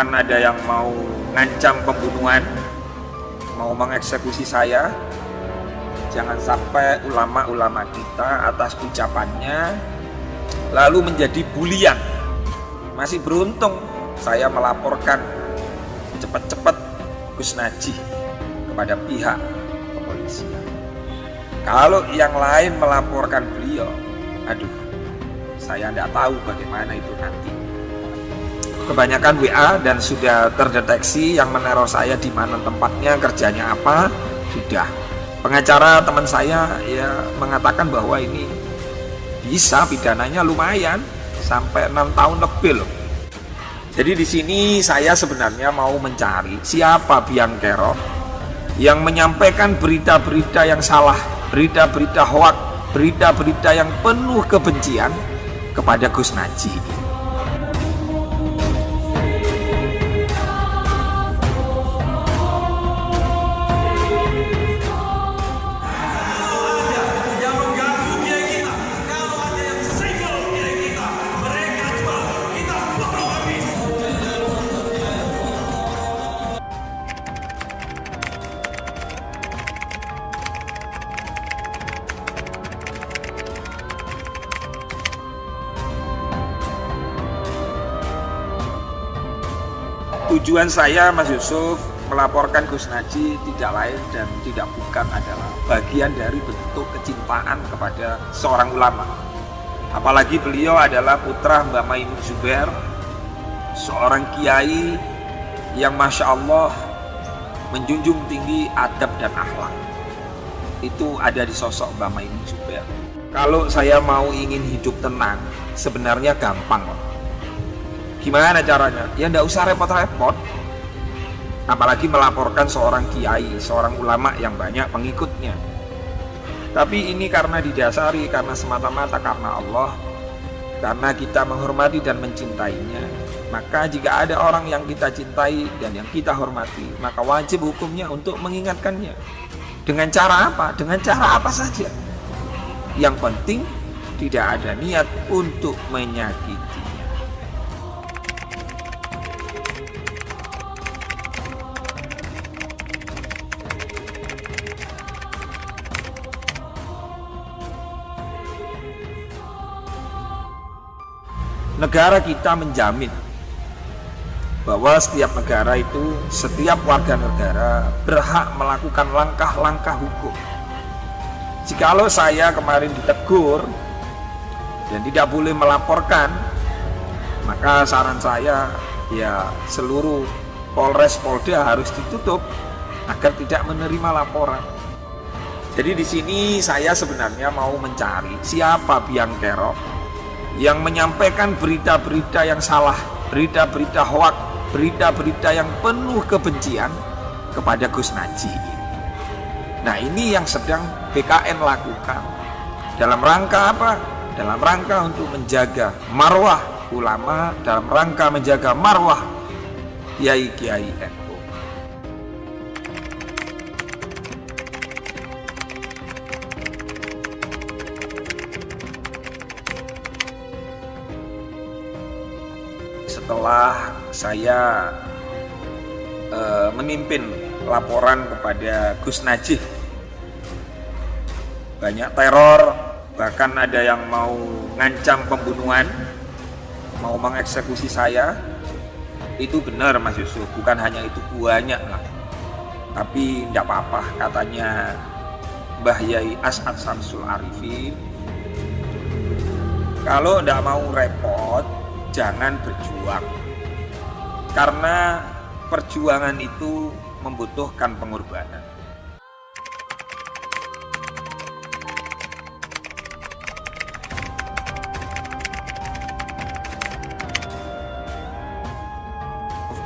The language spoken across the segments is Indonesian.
bahkan ada yang mau ngancam pembunuhan, mau mengeksekusi saya. Jangan sampai ulama-ulama kita atas ucapannya lalu menjadi bulian. Masih beruntung saya melaporkan cepat-cepat Gus Najih kepada pihak kepolisian. Kalau yang lain melaporkan beliau, aduh, saya tidak tahu bagaimana itu nanti. Kebanyakan WA dan sudah terdeteksi yang meneror saya di mana tempatnya, kerjanya apa, sudah. Pengacara teman saya ya mengatakan bahwa ini bisa pidananya lumayan sampai 6 tahun lebih loh. Jadi di sini saya sebenarnya mau mencari siapa biang kerok yang menyampaikan berita-berita yang salah, berita-berita hoak, berita-berita yang penuh kebencian kepada Gus Najih. Tujuan saya, Mas Yusuf, melaporkan Gus Najih tidak lain dan tidak bukan adalah bagian dari bentuk kecintaan kepada seorang ulama. Apalagi beliau adalah putra Mbah Maimun Zubair, seorang kiai yang Masya Allah menjunjung tinggi adab dan akhlak. Itu ada di sosok Mbah Maimun Zubair. Kalau saya mau ingin hidup tenang, sebenarnya gampang kok. Gimana caranya? Ya enggak usah repot-repot. Apalagi melaporkan seorang kiai, seorang ulama yang banyak pengikutnya. Tapi ini karena didasari, karena semata-mata karena Allah, karena kita menghormati dan mencintainya. Maka jika ada orang yang kita cintai dan yang kita hormati, maka wajib hukumnya untuk mengingatkannya. Dengan cara apa? Dengan cara apa saja. Yang penting tidak ada niat untuk menyakiti. Negara kita menjamin bahwa setiap negara itu, setiap warga negara berhak melakukan langkah-langkah hukum. Jikalau saya kemarin ditegur dan tidak boleh melaporkan, maka saran saya ya seluruh Polres Polda harus ditutup agar tidak menerima laporan. Jadi di sini saya sebenarnya mau mencari siapa biang kerok yang menyampaikan berita-berita yang salah, berita-berita hoak, berita-berita yang penuh kebencian kepada Gus Najih. Nah, ini yang sedang BKN lakukan. Dalam rangka apa? Dalam rangka untuk menjaga marwah ulama, dalam rangka menjaga marwah kiai-kiai NU. Setelah saya memimpin laporan kepada Gus Najih, banyak teror, bahkan ada yang mau ngancam pembunuhan, mau mengeksekusi saya. Itu benar Mas Yusuf, bukan hanya itu, banyak lah. Tapi tidak apa-apa, katanya Mbah Yai As'ad Syamsul Arifin, kalau tidak mau repot, jangan berjuang, karena perjuangan itu membutuhkan pengorbanan.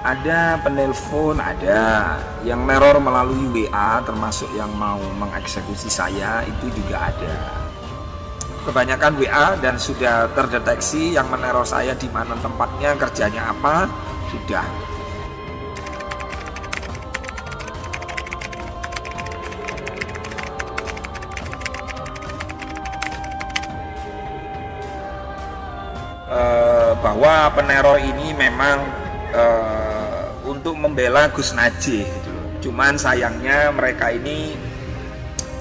Ada penelpon, ada yang neror melalui WA, termasuk yang mau mengeksekusi saya, itu juga ada. Kebanyakan WA dan sudah terdeteksi yang meneror saya di mana tempatnya, kerjanya apa, sudah. Bahwa peneror ini memang untuk membela Gus Najih gitu. Cuman sayangnya mereka ini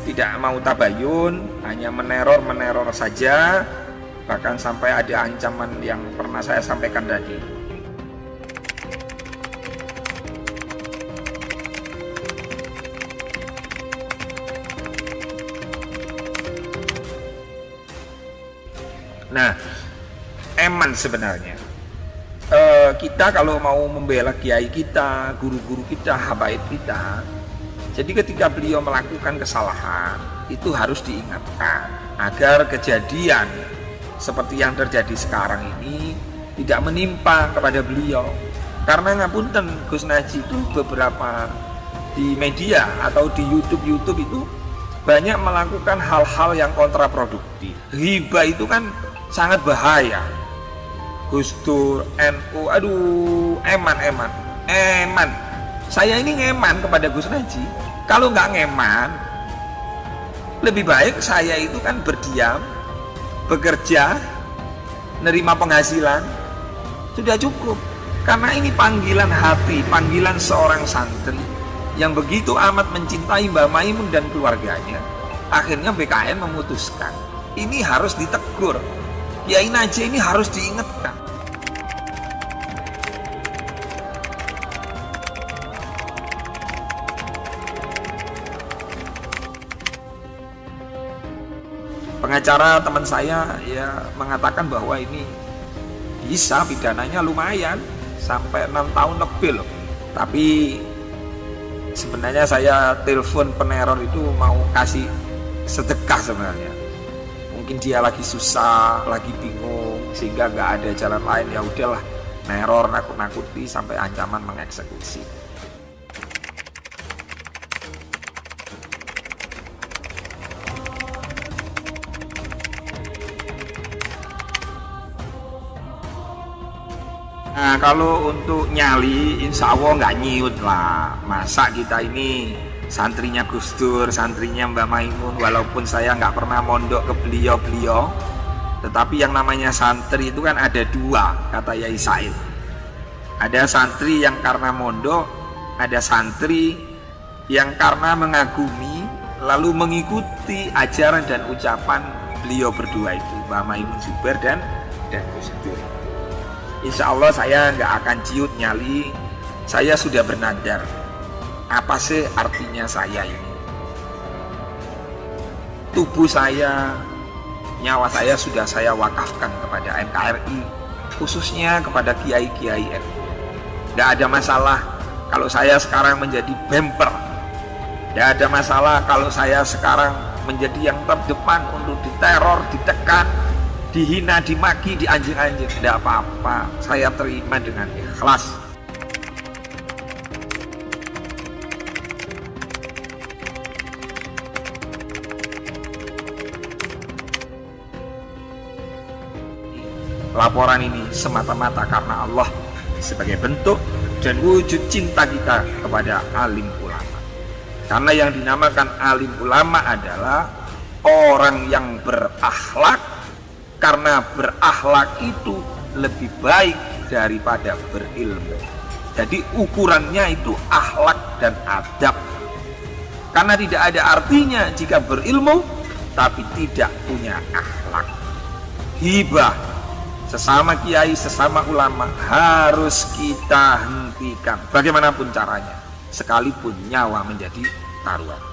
tidak mau tabayun, hanya meneror saja, bahkan sampai ada ancaman yang pernah saya sampaikan tadi. Nah, eman sebenarnya. Kita kalau mau membela kiai kita, guru-guru kita, habaib kita, jadi ketika beliau melakukan kesalahan, itu harus diingatkan agar kejadian seperti yang terjadi sekarang ini tidak menimpa kepada beliau. Karena ngapunten, Gus Najih itu beberapa di media atau di YouTube itu banyak melakukan hal-hal yang kontraproduktif. Hibah itu kan sangat bahaya. Gus Dur, NU, aduh, eman. Saya ini ngeman kepada Gus Najih. Kalau nggak ngeman, lebih baik saya itu kan berdiam, bekerja, nerima penghasilan, sudah cukup. Karena ini panggilan hati, panggilan seorang santri yang begitu amat mencintai Mbah Maimun dan keluarganya. Akhirnya BKN memutuskan, ini harus ditegur. Kiai Najih ini harus diingatkan. Pengacara teman saya ya mengatakan bahwa ini bisa pidananya lumayan sampai 6 tahun lebih loh. Tapi sebenarnya saya telepon peneror itu mau kasih sedekah sebenarnya. Mungkin dia lagi susah, lagi bingung, sehingga nggak ada jalan lain, ya udahlah neror, nakut-nakuti sampai ancaman mengeksekusi. Nah, kalau untuk nyali, insya Allah nggak nyiut lah. Masa kita ini santrinya Gus Dur, santrinya Mbah Maimun, walaupun saya nggak pernah mondok ke beliau, tetapi yang namanya santri itu kan ada dua, kata Yai Said. Ada santri yang karena mondok, ada santri yang karena mengagumi, lalu mengikuti ajaran dan ucapan beliau berdua itu, Mbah Maimun Zubair dan Gus Dur. Insya Allah saya nggak akan ciut nyali. Saya sudah bernadar. Apa sih artinya saya ini? Tubuh saya, nyawa saya sudah saya wakafkan kepada NKRI, khususnya kepada kiai-kiai NU. Nggak ada masalah kalau saya sekarang menjadi bemper. Nggak ada masalah kalau saya sekarang menjadi yang terdepan untuk diteror, ditekan, dihina, dimaki, dianjing-anjing. Tidak apa-apa, saya terima dengan ikhlas. Laporan ini semata-mata karena Allah, sebagai bentuk dan wujud cinta kita kepada alim ulama. Karena yang dinamakan alim ulama adalah orang yang berakhlak, karena berakhlak itu lebih baik daripada berilmu. Jadi ukurannya itu akhlak dan adab. Karena tidak ada artinya jika berilmu tapi tidak punya akhlak. Hibah sesama kiai, sesama ulama harus kita hentikan bagaimanapun caranya, sekalipun nyawa menjadi taruhan.